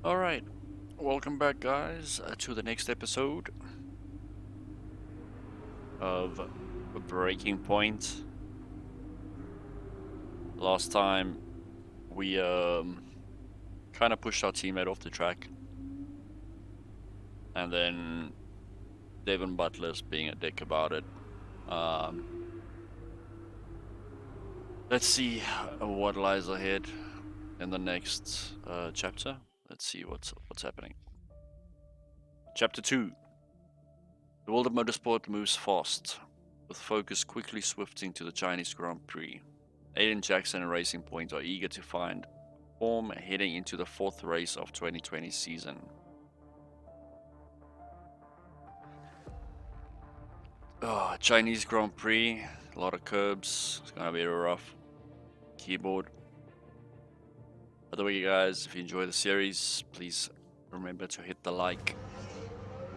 Alright, welcome back, guys, to the next episode of Breaking Point. Last time we kind of pushed our teammate off the track, and then Devon Butler's being a dick about it. Let's see what lies ahead in the next chapter. Let's see what's happening. Chapter 2. The world of motorsport moves fast, with focus quickly swifting to the Chinese Grand Prix. Aiden Jackson and Racing Point are eager to find form heading into the fourth race of 2020 season. Chinese Grand Prix, a lot of curbs, it's gonna be a rough keyboard. By the way, guys, if you enjoy the series, please remember to hit the like.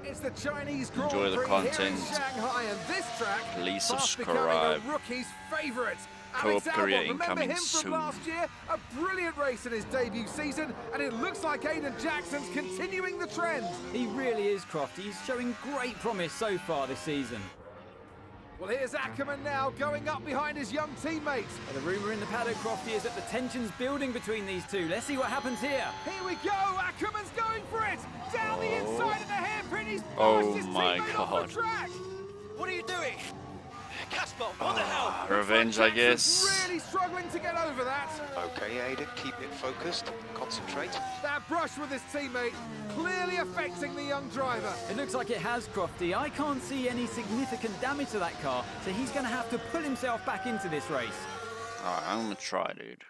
It's the Chinese Grand Enjoy the Prix content. here in Shanghai, and this track Please fast subscribe. becoming a rookie's favourite. Co-op Alex career Albon, remember incoming him from soon. last year? A brilliant race in his debut season, and it looks like Aiden Jackson's continuing the trend. He really is, Croft. He's showing great promise so far this season. Well, here's Ackerman now, going up behind his young teammates. But the rumour in the paddock, Crofty, is that the tension's building between these two. Let's see what happens here. Here we go, Ackerman's going for it! Down the inside of the hairpin, he's Oh pushed his my teammate God. off the track! What are you doing? Casper, what the hell? Revenge, I Jackson's guess. really struggling to get over that. Okay, Aiden, keep it focused. Concentrate. That brush with his teammate clearly affecting the young driver. It looks like it has, Crofty. I can't see any significant damage to that car, so he's going to have to pull himself back into this race. Alright, I'm gonna try, dude.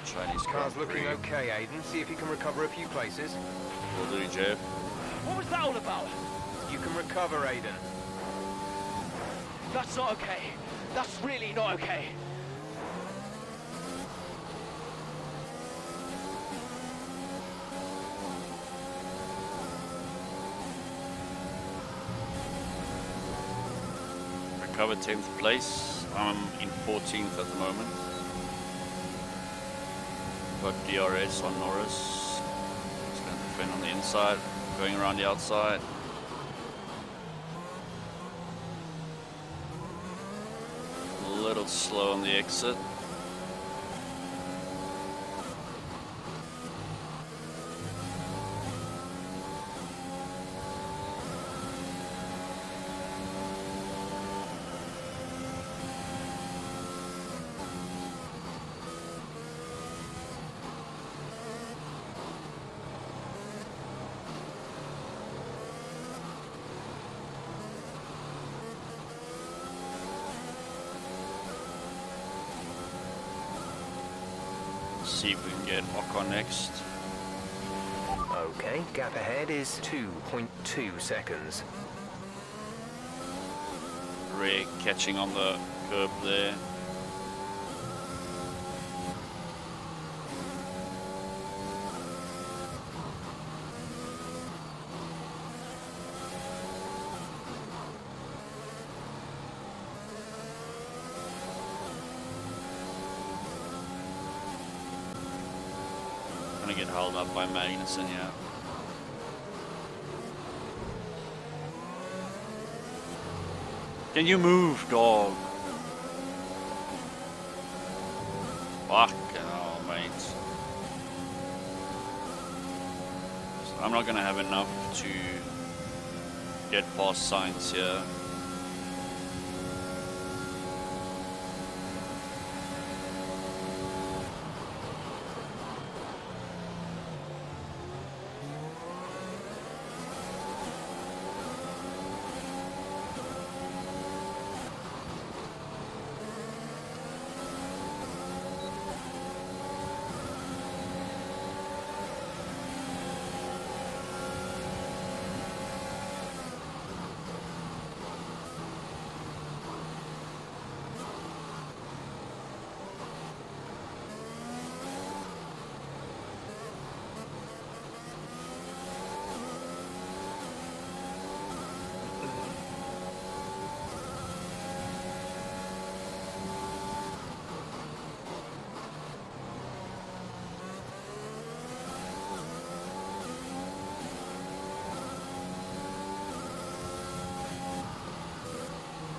Chinese Car's Grand looking Prix. okay, Aiden. See if you can recover a few places. Will do, Jeff. What was that all about? You can recover, Aiden. That's not okay. That's really not okay. Recovered 10th place. I'm in 14th at the moment. Got DRS on Norris. He's going to defend on the inside, going around the outside. A little slow on the exit. See if we can get Ocon next. Okay, gap ahead is 2.2 seconds. Ray catching on the curb there. Gonna get held up by Magnussen, yeah. Can you move, dog? Fucking hell, mate. I'm not gonna have enough to get past Sainz here.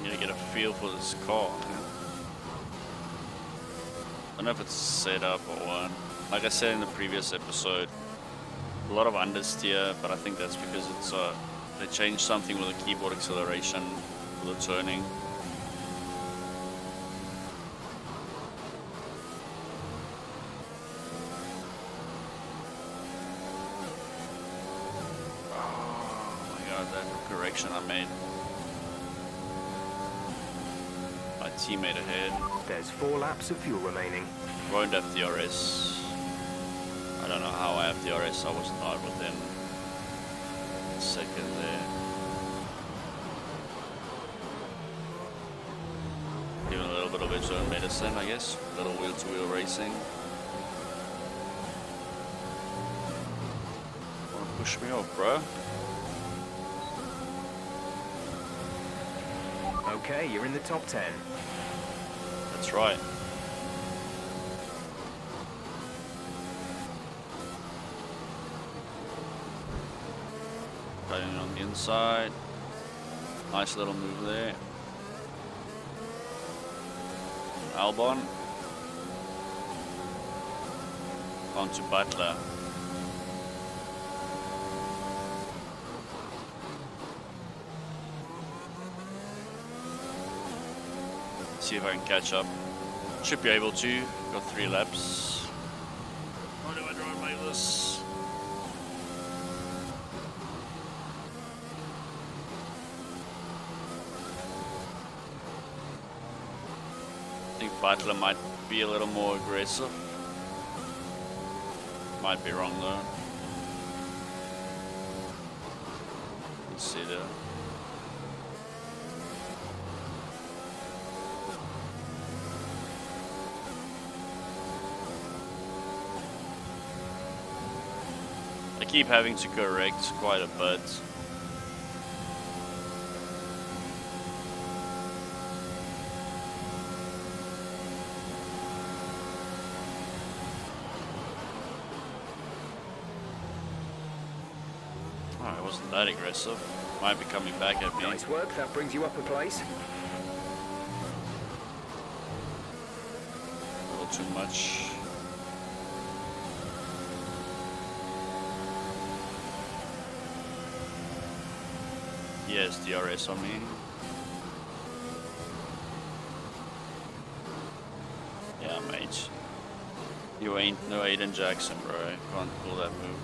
Need to get a feel for this car. I don't know if it's set up or what. Like I said in the previous episode, a lot of understeer, but I think that's because it's they changed something with the keyboard acceleration for the turning. Oh my god, that correction I made. My teammate ahead. There's 4 laps of fuel remaining. Won't have DRS. I don't know how I have DRS. I was not within a second there. Even a little bit of its own medicine, I guess. A little wheel-to-wheel racing. Wanna push me off, bro? Okay, you're in the top 10. That's right. Cutting on the inside. Nice little move there. Albon. On to Butler. See if I can catch up. Should be able to. Got 3 laps. How do I drive like this? I think Butler might be a little more aggressive. Might be wrong though. Let's see there. I keep having to correct quite a bit. Oh, it wasn't that aggressive. Might be coming back at me. Nice work, that brings you up a place. A little too much. Yes, DRS on me. Yeah, mate. You ain't no Aiden Jackson, bro. Can't pull that move.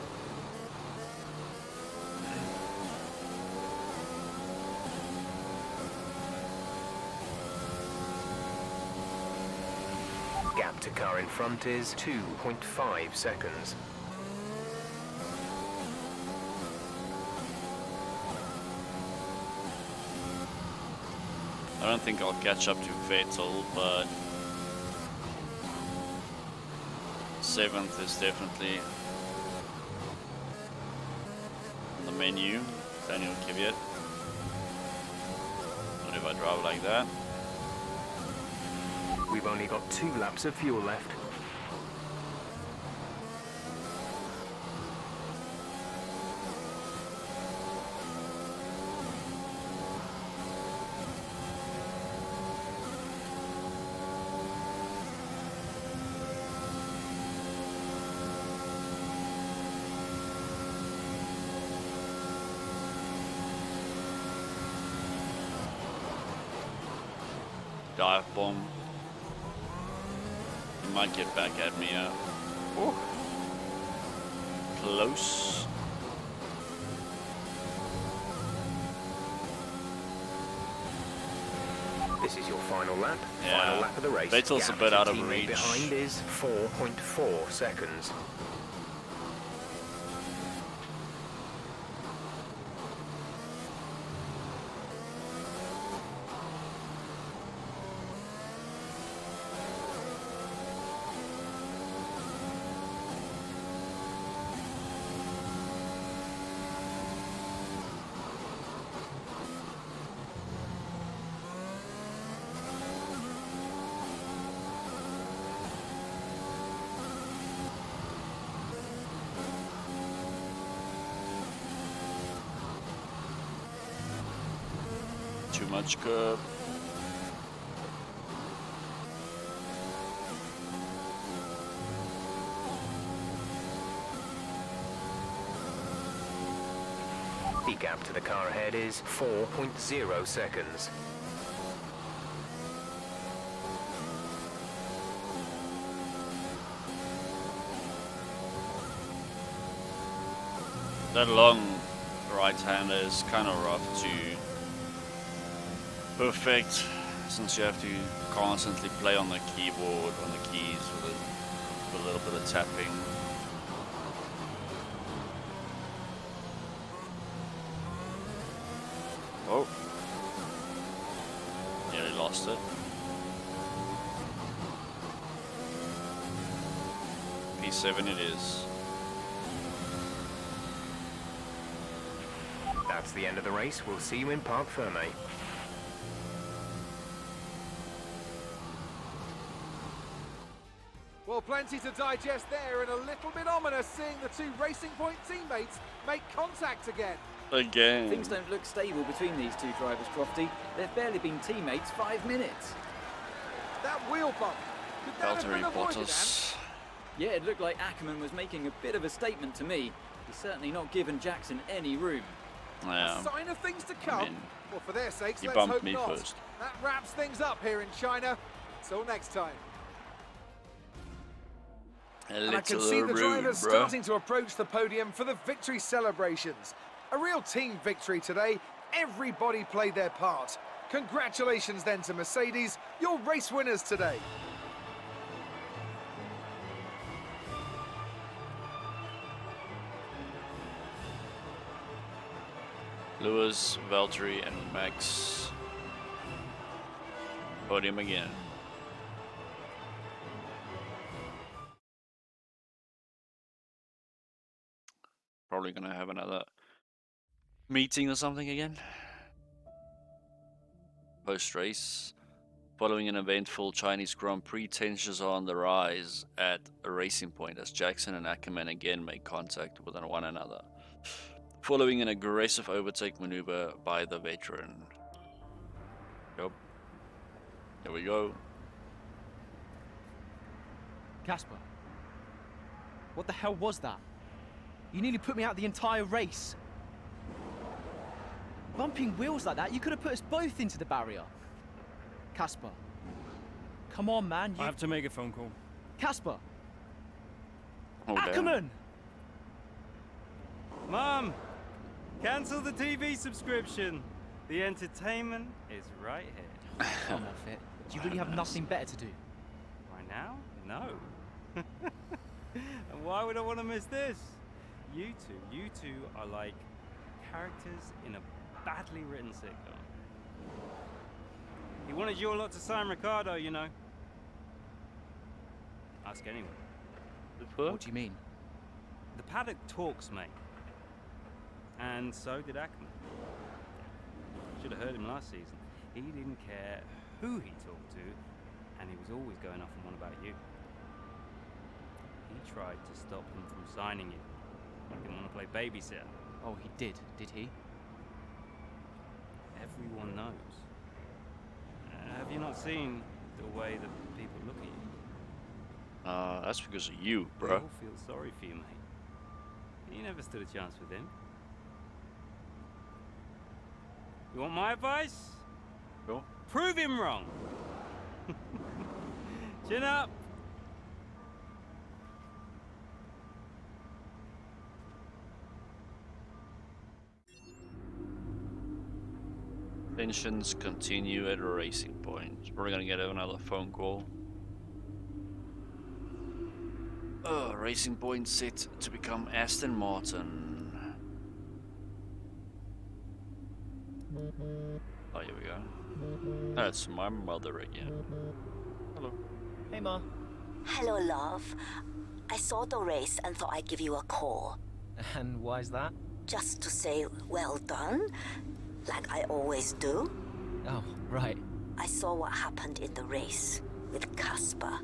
Gap to car in front is 2.5 seconds. I don't think I'll catch up to Vettel, but 7th is definitely on the menu. Daniel Kvyat. What if I drive like that? We've only got 2 laps of fuel left. Dive bomb. He might get back at me. Oh, close. This is your final lap. Yeah. Final lap of the race. Vettel's a Gap bit to out of teammate reach. behind is 4.4 seconds. too much curb. The gap to the car ahead is 4.0 seconds. That long right-hander is kind of rough to perfect, since you have to constantly play on the keyboard, on the keys with a little bit of tapping. Oh, nearly lost it. P7 it is. That's the end of the race. We'll see you in Parc Ferme. Well, plenty to digest there, and a little bit ominous seeing the two Racing Point teammates make contact again. Again. Things don't look stable between these two drivers, Crofty. They've barely been teammates 5 minutes. That wheel bump, could that have Valtteri been avoided, Ant? Bottas. Yeah, it looked like Ackerman was making a bit of a statement to me. He's certainly not given Jackson any room. Yeah. A sign of things to come? mean, Well, for their sakes, he let's bumped hope me not. first. That wraps things up here in China. Till next time. A And I can little see the rude, drivers bro. starting to approach the podium for the victory celebrations. A real team victory today. Everybody played their part. Congratulations then to Mercedes, your race winners today. Lewis, Valtteri, and Max. Podium again. Probably gonna have another meeting or something again. Post-race. Following an eventful Chinese Grand Prix, tensions are on the rise at a Racing Point as Jackson and Ackerman again make contact with one another, following an aggressive overtake maneuver by the veteran. Yep. Here we go. Casper, what the hell was that? You nearly put me out the entire race. Bumping wheels like that, you could have put us both into the barrier. Casper, come on, man. I have to make a phone call. Casper, Oh, damn. Ackerman! Mom, cancel the TV subscription. The entertainment is right here. Come off it. Do you really have nothing better to do? Right now? No. And why would I want to miss this? You two are like characters in a badly written sitcom. He wanted your lot to sign Ricardo, you know. Ask anyone. What do you mean? The paddock talks, mate. And so did Ackerman. Should have heard him last season. He didn't care who he talked to, and he was always going off on one about you. He tried to stop him from signing you. He didn't want to play babysitter. Oh, he did he? Everyone knows. Have you not seen the way that people look at you? That's because of you, They bro. all feel sorry for you, mate. You never stood a chance with him. You want my advice? Cool. Prove him wrong. Chin up. Tensions continue at a Racing Point. We're gonna get another phone call. Racing Point set to become Aston Martin. Oh, here we go. That's my mother again. Hello. Hey, Ma. Hello, love. I saw the race and thought I'd give you a call. And why's that? Just to say well done, like I always do. Oh, right. I saw what happened in the race with Casper.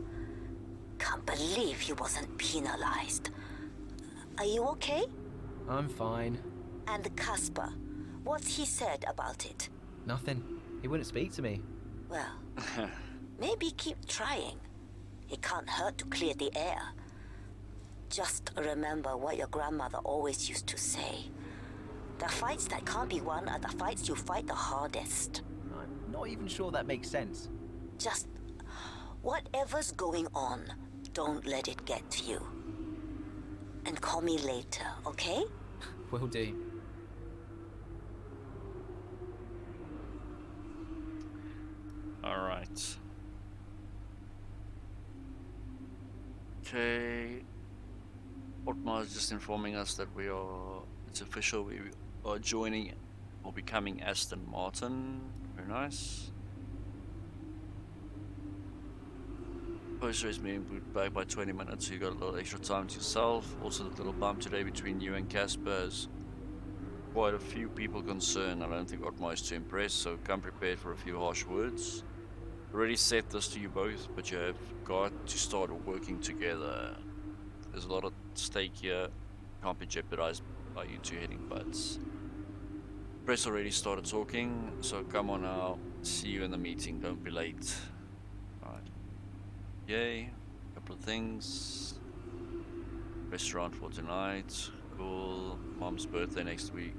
Can't believe he wasn't penalized. Are you okay? I'm fine. And Casper, what's he said about it? Nothing. He wouldn't speak to me. Well, maybe keep trying. It can't hurt to clear the air. Just remember what your grandmother always used to say. The fights that can't be won are the fights you fight the hardest. I'm not even sure that makes sense. Just whatever's going on, don't let it get to you. And call me later, okay? Will do. All right. Okay. Otmar is just informing us that it's official, we are joining or becoming Aston Martin. Very nice. Post-race meeting put back by 20 minutes, so you got a little extra time to yourself. Also, the little bump today between you and Casper has quite a few people concerned. I don't think Otmar is too impressed, so come prepared for a few harsh words. Already said this to you both, but you have got to start working together. There's a lot at stake here. Can't be jeopardized by you two hitting butts. Press already started talking, so come on now. See you in the meeting, don't be late. Alright. Yay. Couple of things. Restaurant for tonight. Cool. Mom's birthday next week.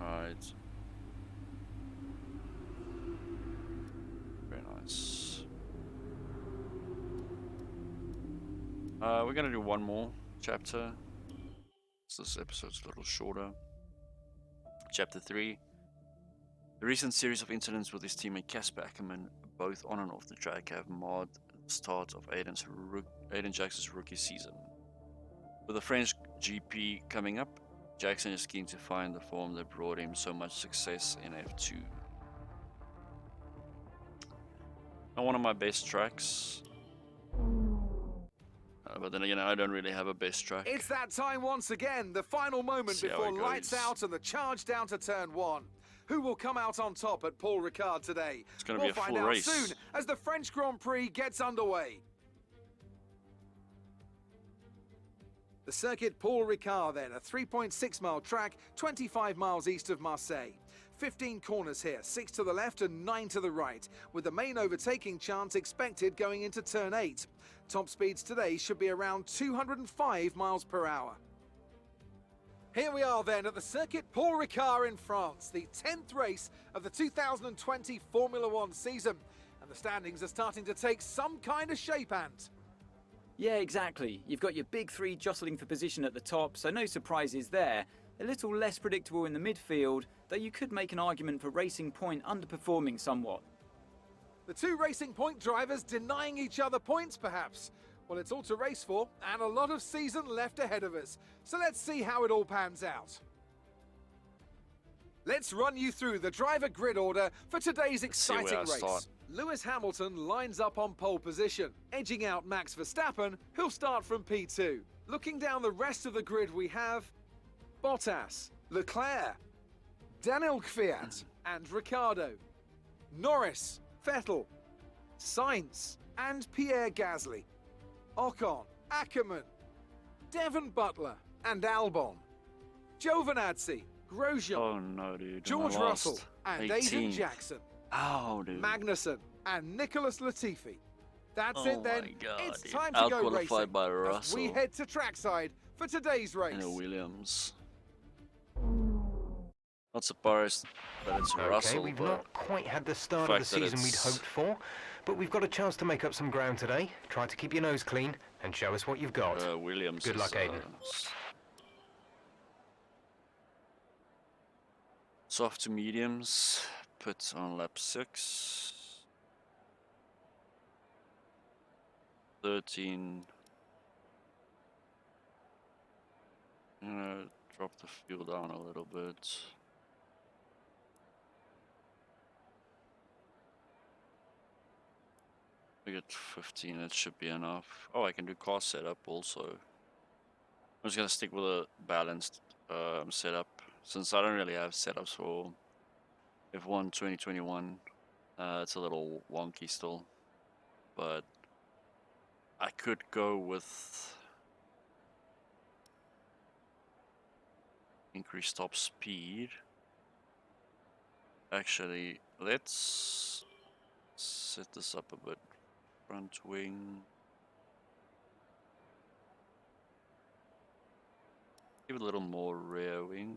Alright. Very nice. We're gonna do one more chapter. So this episode's a little shorter. Chapter 3. The recent series of incidents with his teammate Casper Ackerman, both on and off the track, have marred the start of Aiden Jackson's rookie season. With the French GP coming up, Jackson is keen to find the form that brought him so much success in F2. Not one of my best tracks. But then again, I don't really have a best track. It's that time once again, the final moment See how before it lights goes. out and the charge down to turn 1. Who will come out on top at Paul Ricard today? It's gonna we'll be a find full out race. soon as the French Grand Prix gets underway. The circuit Paul Ricard then, a 3.6 mile track, 25 miles east of Marseille. 15 corners here, 6 to the left and 9 to the right, with the main overtaking chance expected going into turn 8. Top speeds today should be around 205 miles per hour. Here we are then at the circuit Paul Ricard in France, the 10th race of the 2020 Formula One season. And the standings are starting to take some kind of shape, Ant. Yeah, exactly. You've got your big three jostling for position at the top, so no surprises there. A little less predictable in the midfield, though you could make an argument for Racing Point underperforming somewhat. The two Racing Point drivers denying each other points, perhaps. Well, it's all to race for, and a lot of season left ahead of us. So let's see how it all pans out. Let's run you through the driver grid order for today's exciting race. Lewis Hamilton lines up on pole position, edging out Max Verstappen, who'll start from P2. Looking down the rest of the grid, we have Bottas, Leclerc, Daniel Kvyat, and Ricciardo, Norris, Vettel, Sainz, and Pierre Gasly, Ocon, Ackerman, Devon Butler, and Albon, Giovinazzi, Grosjean, Oh no, dude. George I'm Russell, lost. and 18. Aiden Jackson, Ow, dude. Magnussen, and Nicholas Latifi. That's Oh it then. my God, It's dude. time to go Out-qualified racing by as we Russell. head to trackside for today's race. And a Williams. Not surprised that it's Okay, Russell, we've but not quite had the start fact of the that season we'd it's- hoped for, but we've got a chance to make up some ground today. Try to keep your nose clean and show us what you've got. Williams. Good is, luck, Aiden. Soft to mediums. Put on lap 6. 13. Drop the fuel down a little bit. We get 15, it should be enough. Oh, I can do car setup also. I'm just gonna stick with a balanced setup, since I don't really have setups for F1 2021. It's a little wonky still, but I could go with increased top speed. Actually, let's set this up a bit. Front wing. Give it a little more rear wing.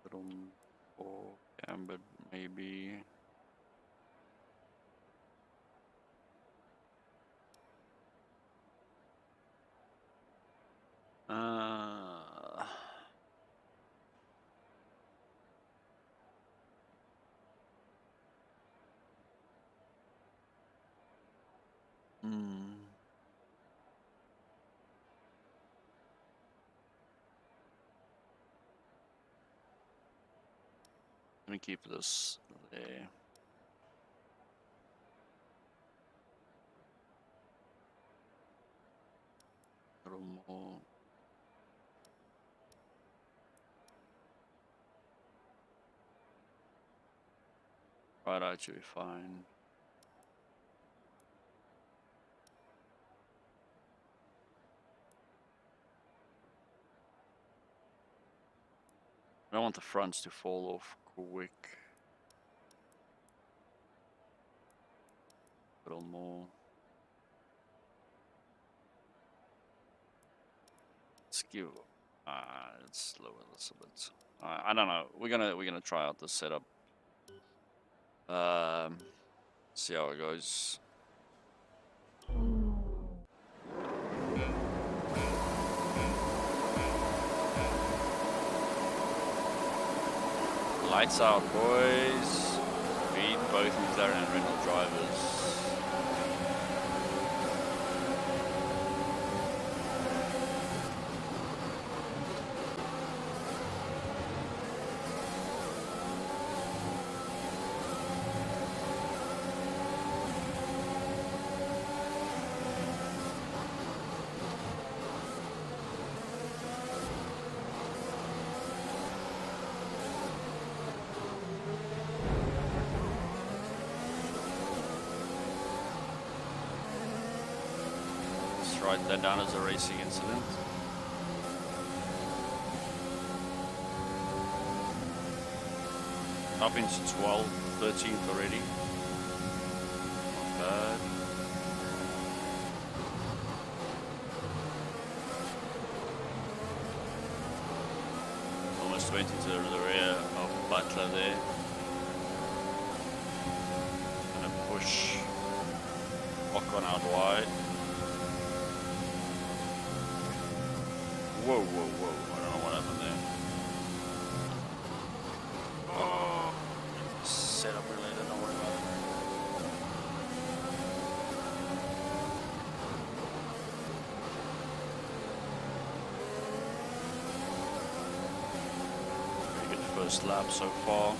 Little more cambered, maybe. Let me keep this there. A little more. Right, that should be fine. I don't want the fronts to fall off quick. A little more. Let's give. Let's lower this a bit. I don't know. We're gonna try out this setup. See how it goes. Lights out, boys. Beat both McLaren and Renault drivers. Write that down as a racing incident. Up into 12th, 13th already. Not bad. Almost 20 to the rear of Butler there. Gonna push Ocon out wide. Whoa, whoa, whoa. I don't know what happened there. Oh, setup related, don't worry about it. Pretty good first lap so far.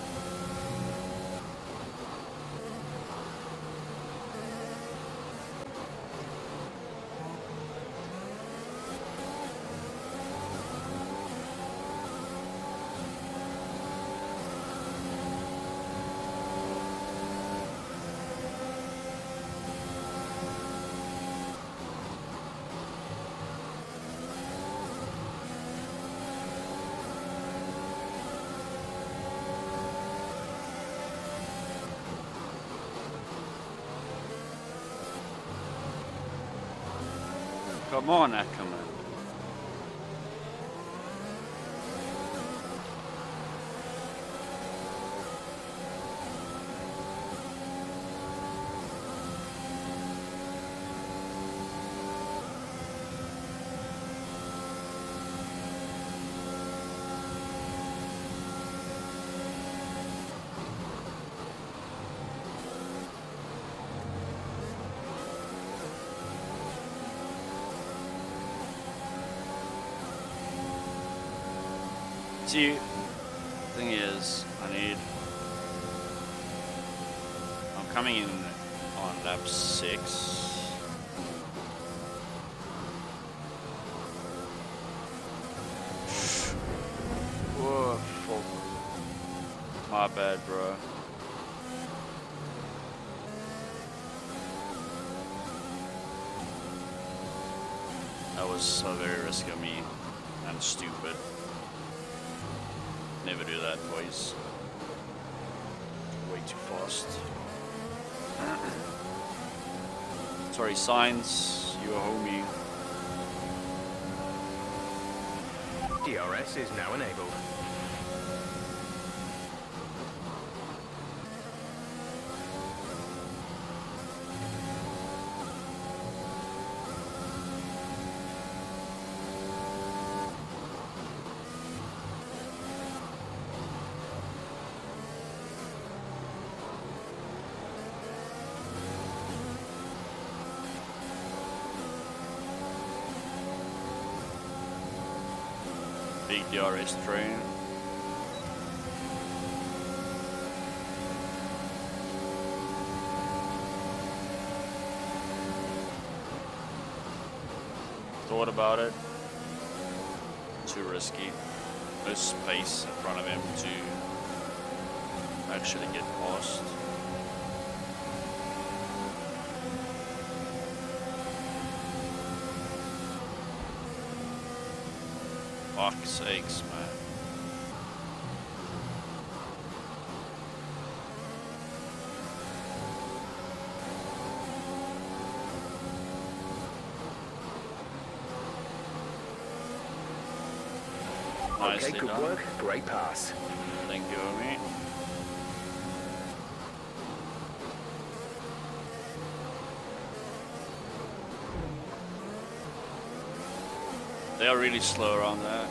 Come on, Ackerman. See, thing is, I'm coming in on lap 6. Whoa, fuck. My bad, bro. That was so very risky of me and stupid. Never do that, boys. Way too fast. Sorry, Signs, you a homie. DRS is now enabled. Big DRS train. Thought about it. Too risky. No space in front of him to actually get past. Fuck's sakes, man. Okay, good work. Great pass. Thank you, homie. They are really slow around that.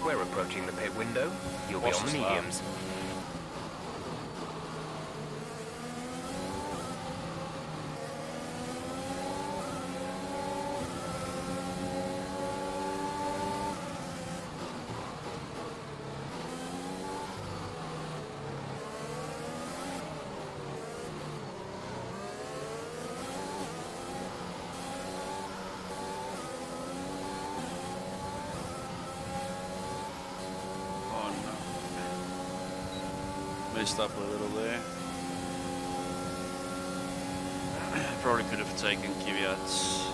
We're approaching the pit window. You'll Watch be on the this lap. mediums. Oh no. Messed up a little there. Probably could have taken Kvyat's.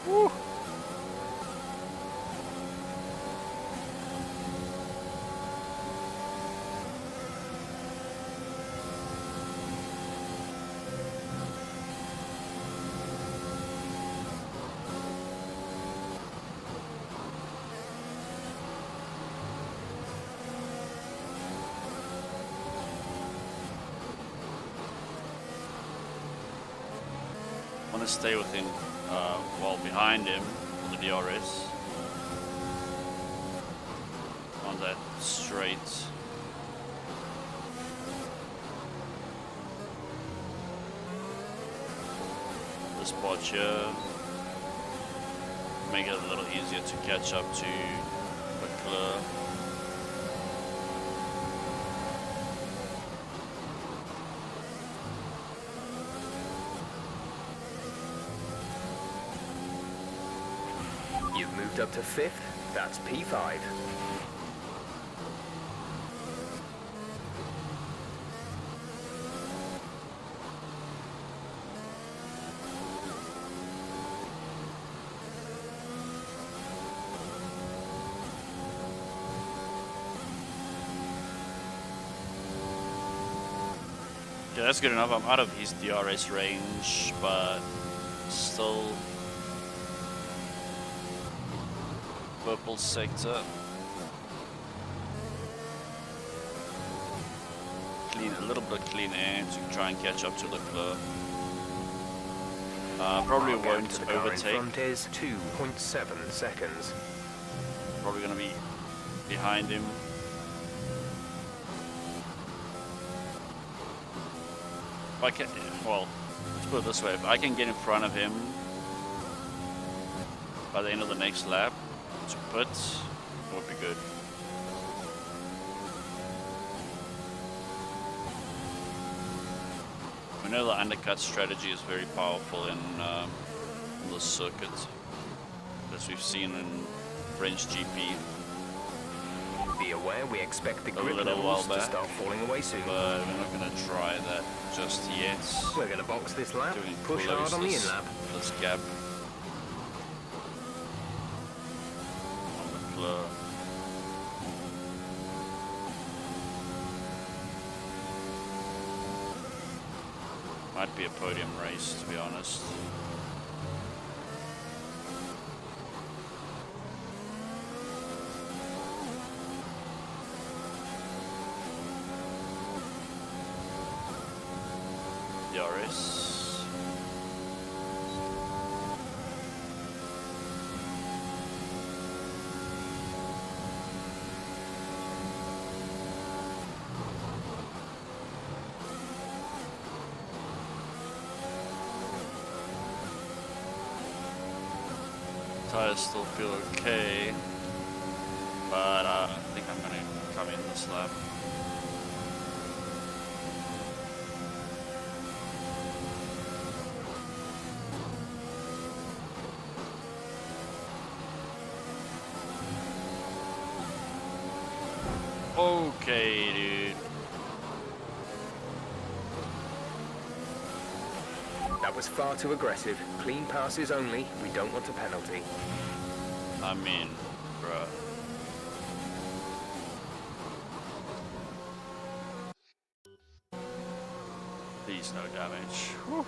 Woo. Want to stay within, well, behind him on the DRS. On that straight. The spot here. Make it a little easier to catch up to Leclerc. You've moved up to 5th. That's P5. Yeah, that's good enough. I'm out of his DRS range, but still purple sector. Clean, a little bit of clean air to try and catch up to Leclerc. Probably Our gap won't to the car in overtake. front is 2.7 seconds. Probably gonna be behind him. If I can, well, let's put it this way: if I can get in front of him by the end of the next lap to pit, it would be good. We know the undercut strategy is very powerful in the circuit, as we've seen in French GP. Be aware we expect the A grip little while levels to back, start falling away soon. but we're not going to try that just yet. We're going to box this lap, Doing push hard on the in-lap. this gap. On Leclerc. Might be a podium race, to be honest. DRS. Tires still feel okay, but I think I'm gonna come in this lap. Okay, dude. That was far too aggressive. Clean passes only. We don't want a penalty. I mean, bruh. Please, no damage. Whew.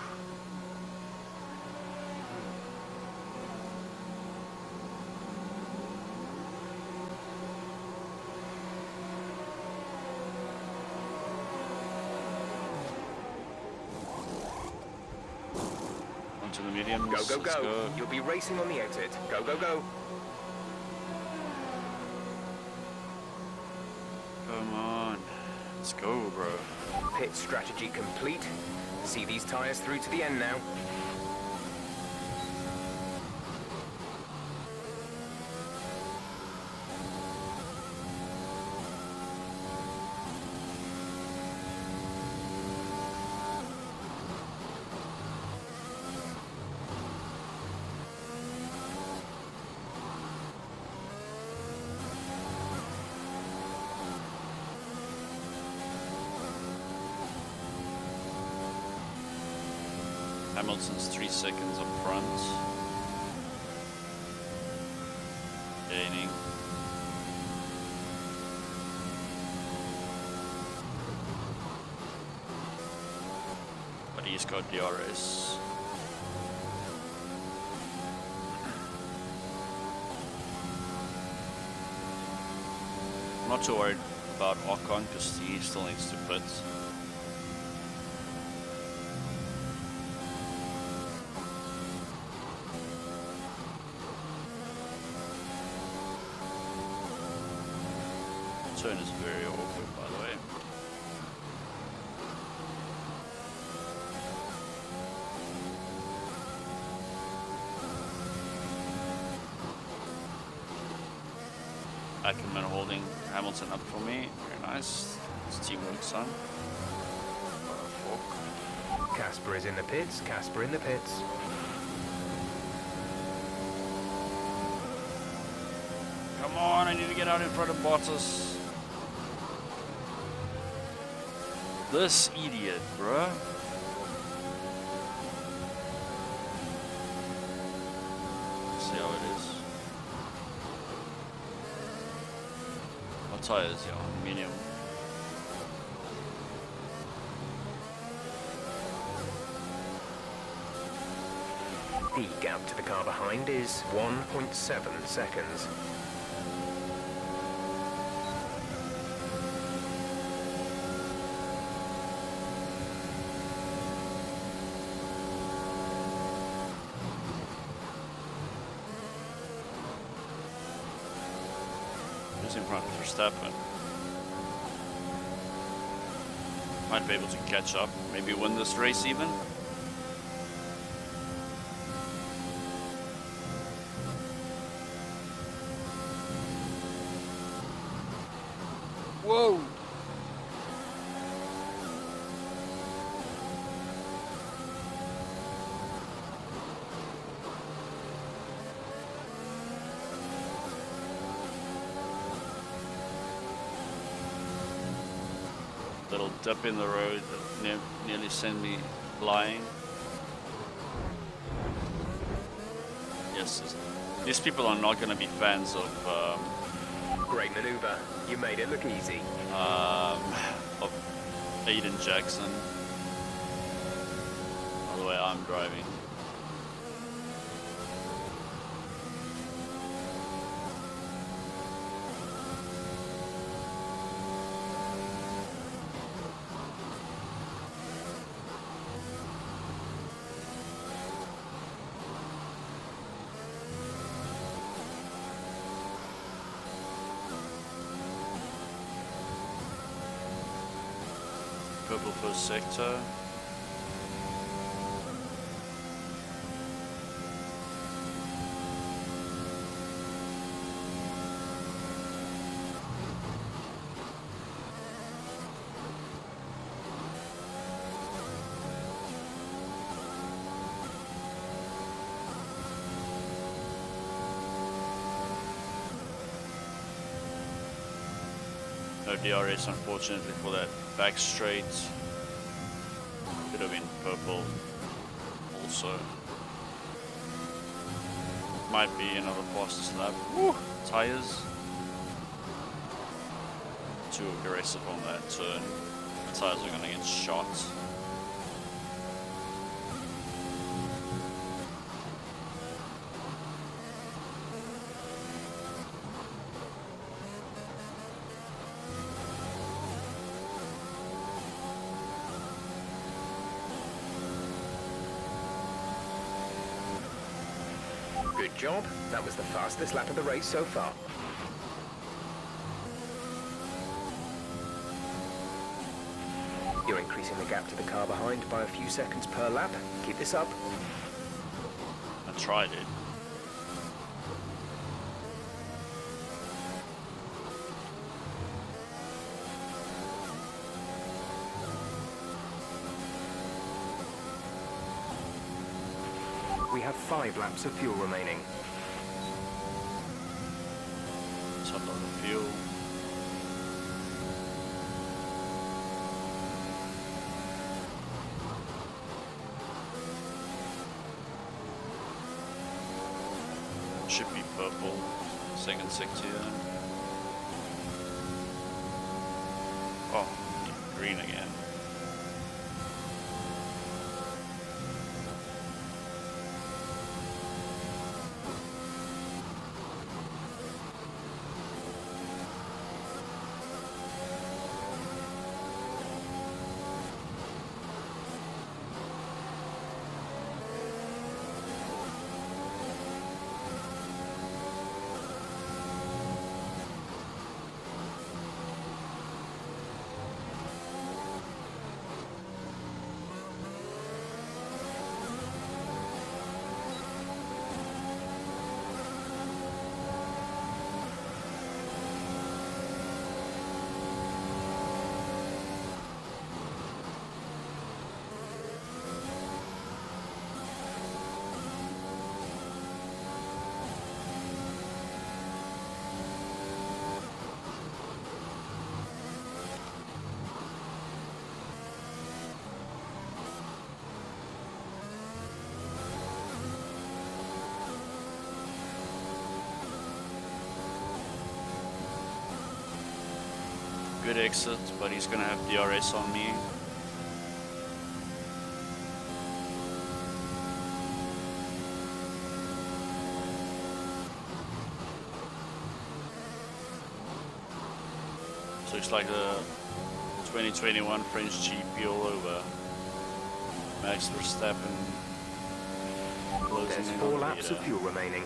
Onto the mediums. Go, go, Let's go. You'll be racing on the exit. Go, go, go. Come on. Let's go, bro. Pit strategy complete. See these tyres through to the end now. Hamilton's 3 seconds up front. Gaining. But he's got DRS. I'm not too worried about Ocon because he still needs to pit. Turn is very awkward, by the way. Ackerman holding Hamilton up for me. Very nice. It's teamwork, son. Casper is in the pits. Casper in the pits. Come on, I need to get out in front of Bottas. This idiot, bruh. See how it is. What tires, yo? Medium. The gap to the car behind is 1.7 seconds. In front of Verstappen. Might be able to catch up, maybe win this race even. Whoa! little dip in the road that nearly sent me flying. Yes, these people are not going to be fans of Great maneuver. You made it look easy. of Aiden Jackson. By the way, I'm driving. Purple first sector. No DRS unfortunately for that back straight. Could have been purple also. Might be another fastest lap. Woo! Tires. Too aggressive on that turn. The tires are gonna get shot. Good job. That was the fastest lap of the race so far. You're increasing the gap to the car behind by a few seconds per lap. Keep this up. I tried it. We have 5 laps of fuel remaining. Top of the fuel. Should be purple. Second sector. Oh, green again. Good exit, but he's gonna have DRS on me. So it's like the 2021 French GP all over. Max Verstappen closing There's in 4 on laps of fuel remaining.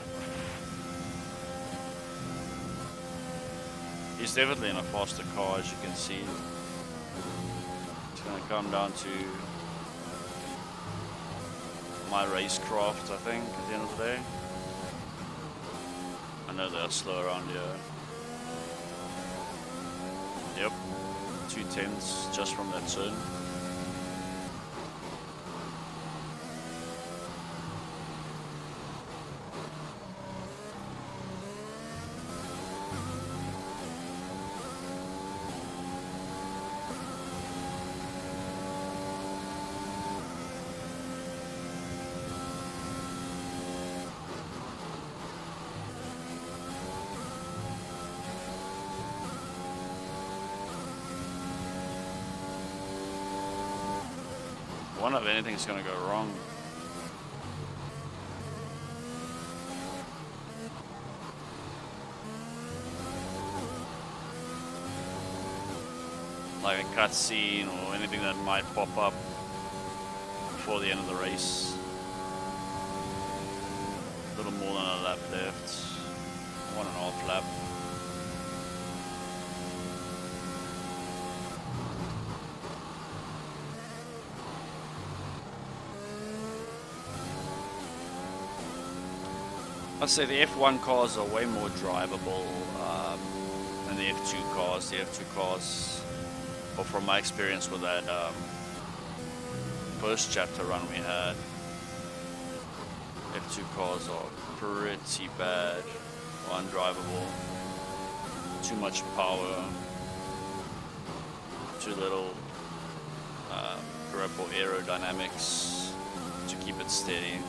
He's definitely in a faster car, as you can see. It's going to come down to my racecraft, I think, at the end of the day. I know they're slow around here. Yep, 2/10 just from that turn. wonder if anything's gonna go wrong. Like a cutscene or anything that might pop up before the end of the race. A little more than a lap left. 1.5 lap. I'd say the F1 cars are way more drivable than the F2 cars. The F2 cars, or from my experience with that first chapter run we had, F2 cars are pretty bad, or undrivable. Too much power, too little grip or aerodynamics to keep it steady.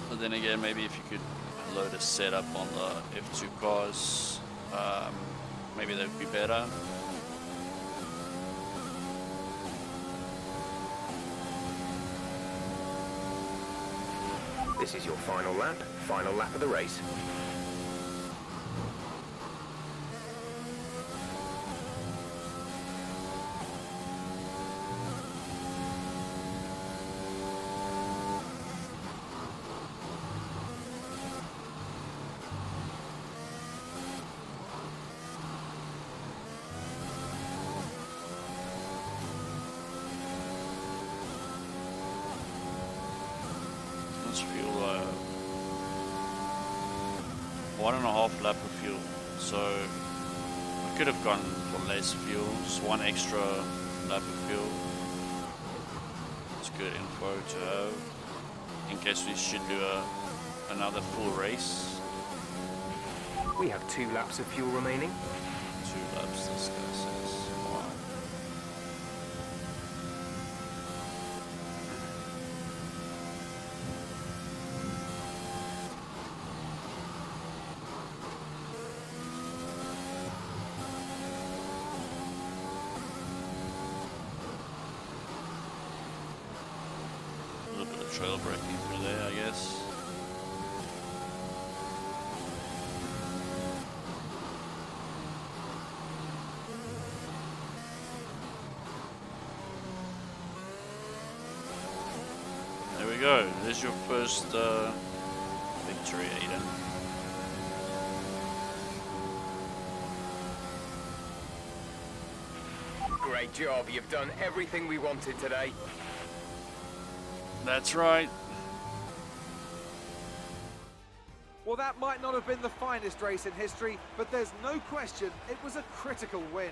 But then again, maybe if you could load a setup on the F2 cars, maybe that would be better. This is your final lap of the race. Let's fuel 1.5 lap of fuel. So we could have gone for less fuel, just 1 extra lap of fuel. It's good info to have in case we should do another full race. We have 2 laps of fuel remaining. 2 laps, this guy says. Wow. A little bit of trail braking through there, I guess. There we go. There's your first victory, Aiden. Great job. You've done everything we wanted today. That's right. Well, that might not have been the finest race in history, but there's no question it was a critical win.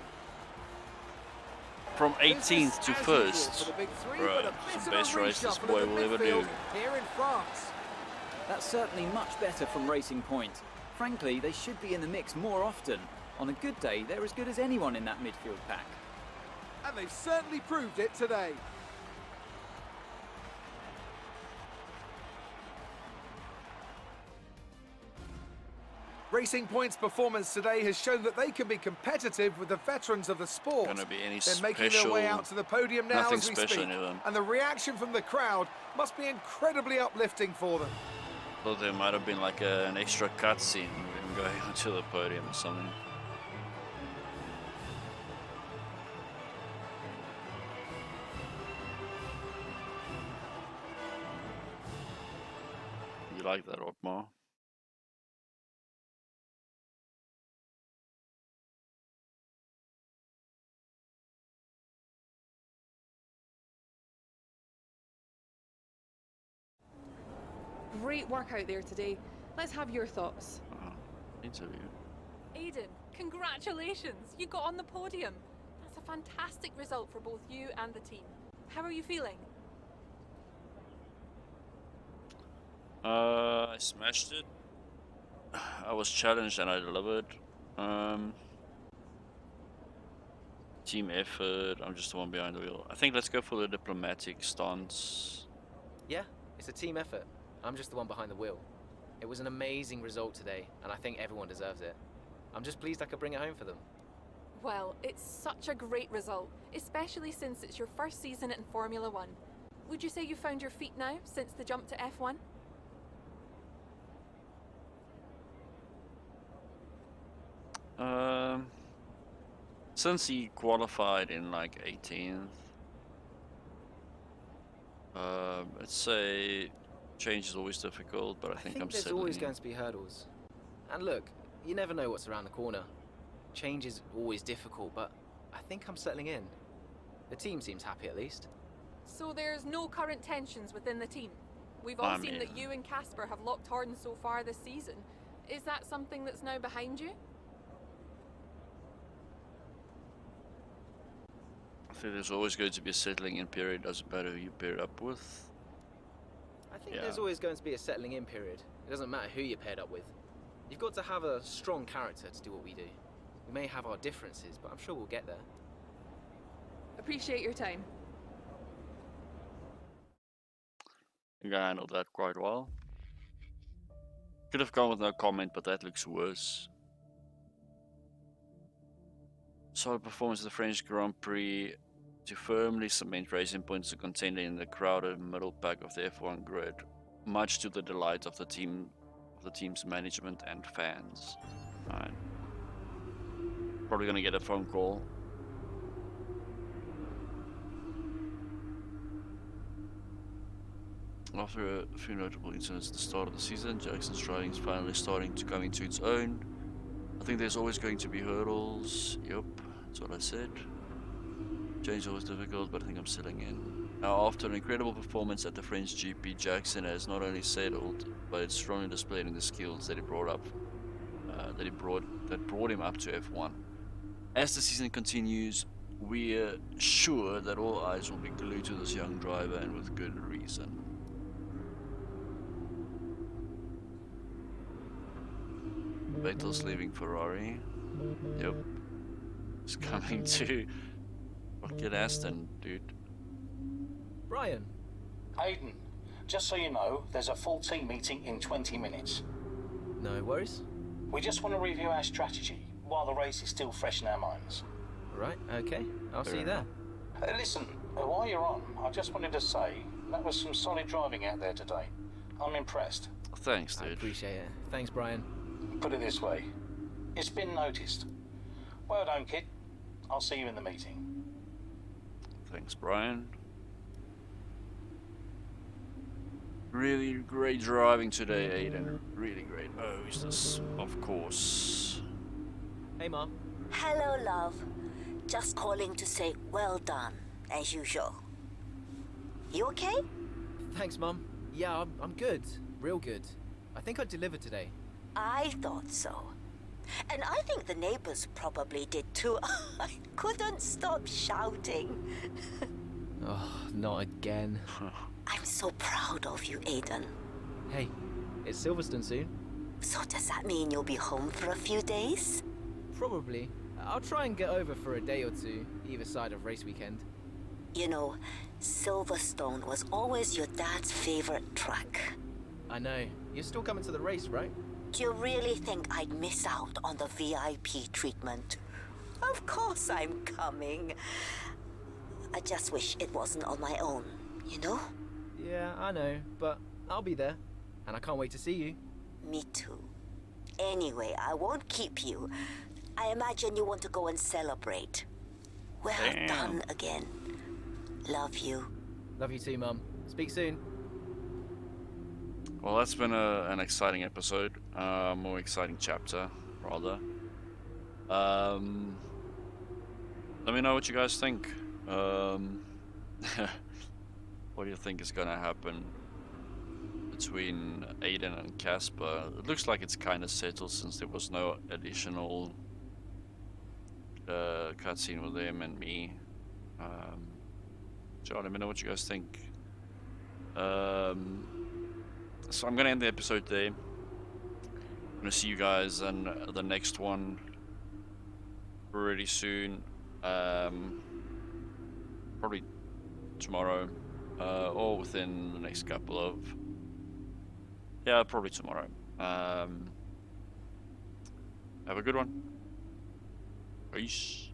From This is, 18th to as 1st. usual for the big three, Right, but a it's bit the of a best race this reshuffle boy in the will ever midfield do. here in France. That's certainly much better from Racing Point. Frankly, they should be in the mix more often. On a good day, they're as good as anyone in that midfield pack. And they've certainly proved it today. Racing Point's performance today has shown that they can be competitive with the veterans of the sport. Gonna be any They're making their way special- out to the podium now nothing as we special speak. in them. And the reaction from the crowd must be incredibly uplifting for them. Thought there might have been like an extra cutscene with him going onto the podium or something. You like that, Otmar? Great work out there today. Let's have your thoughts. Interview. Aiden, congratulations! You got on the podium. That's a fantastic result for both you and the team. How are you feeling? I smashed it. I was challenged and I delivered. Team effort. I'm just the one behind the wheel. I think let's go for the diplomatic stance. Yeah, it's a team effort. I'm just the one behind the wheel. It was an amazing result today, and I think everyone deserves it. I'm just pleased I could bring it home for them. Well, it's such a great result, especially since it's your first season in Formula One. Would you say you found your feet now since the jump to F1? Since he qualified in like 18th, I'd say change is always difficult, but I think I'm there's always going to be hurdles. And look, you never know what's around the corner. Change is always difficult, but I think I'm settling in. The team seems happy at least. So there's no current tensions within the team? We've all seen that you and Casper have locked horns so far this season. Is that something that's now behind you? I think there's always going to be a settling in period, doesn't matter who you pair up with. I think there's always going to be a settling in period. It doesn't matter who you're paired up with. You've got to have a strong character to do what we do. We may have our differences, but I'm sure we'll get there. Appreciate your time. I think I handled that quite well. Could have gone with no comment, but that looks worse. Solid performance of the French Grand Prix to firmly cement Racing Point as a contender in the crowded middle pack of the F1 grid, much to the delight of the team's management and fans. Alright. Probably gonna get a phone call. After a few notable incidents at the start of the season, Jackson's driving is finally starting to come into its own. I think there's always going to be hurdles. Yep, that's what I said. Change is always difficult, but I think I'm settling in. Now, after an incredible performance at the French GP, Jackson has not only settled, but it's strongly displayed in the skills that he brought up, that brought him up to F1. As the season continues, we're sure that all eyes will be glued to this young driver, and with good reason. Vettel's leaving Ferrari. Yep. He's coming to fucking Aston, dude. Brian. Aiden, just so you know, there's a full team meeting in 20 minutes. No worries. We just want to review our strategy while the race is still fresh in our minds. Right, okay. I'll see you there. Listen, while you're on, I just wanted to say that was some solid driving out there today. I'm impressed. Thanks, dude. I appreciate it. Thanks, Brian. Put it this way, it's been noticed. Well done, kid. I'll see you in the meeting. Thanks, Brian. Really great driving today, Aiden. Really great. Oh, is this? Of course. Hey, Mom. Hello, love. Just calling to say well done, as usual. You okay? Thanks, Mom. Yeah, I'm good. Real good. I think I delivered today. I thought so. And I think the neighbors probably did too. I couldn't stop shouting. Oh, not again. I'm so proud of you, Aiden. Hey, it's Silverstone soon. So does that mean you'll be home for a few days? Probably. I'll try and get over for a day or two, either side of race weekend. You know, Silverstone was always your dad's favorite track. I know. You're still coming to the race, right? Do you really think I'd miss out on the VIP treatment? Of course I'm coming. I just wish it wasn't on my own, you know? Yeah, I know, but I'll be there. And I can't wait to see you. Me too. Anyway, I won't keep you. I imagine you want to go and celebrate. Well done again. Love you. Love you too, Mum. Speak soon. Well, that's been an exciting episode. More exciting chapter, rather. Let me know what you guys think. What do you think is gonna happen between Aiden and Casper? It looks like it's kind of settled since there was no additional cutscene with them and me. So let me know what you guys think. So I'm gonna end the episode there. I'm gonna see you guys in the next one pretty soon. Probably tomorrow, or within the next couple of... Yeah, probably tomorrow. Have a good one. Peace.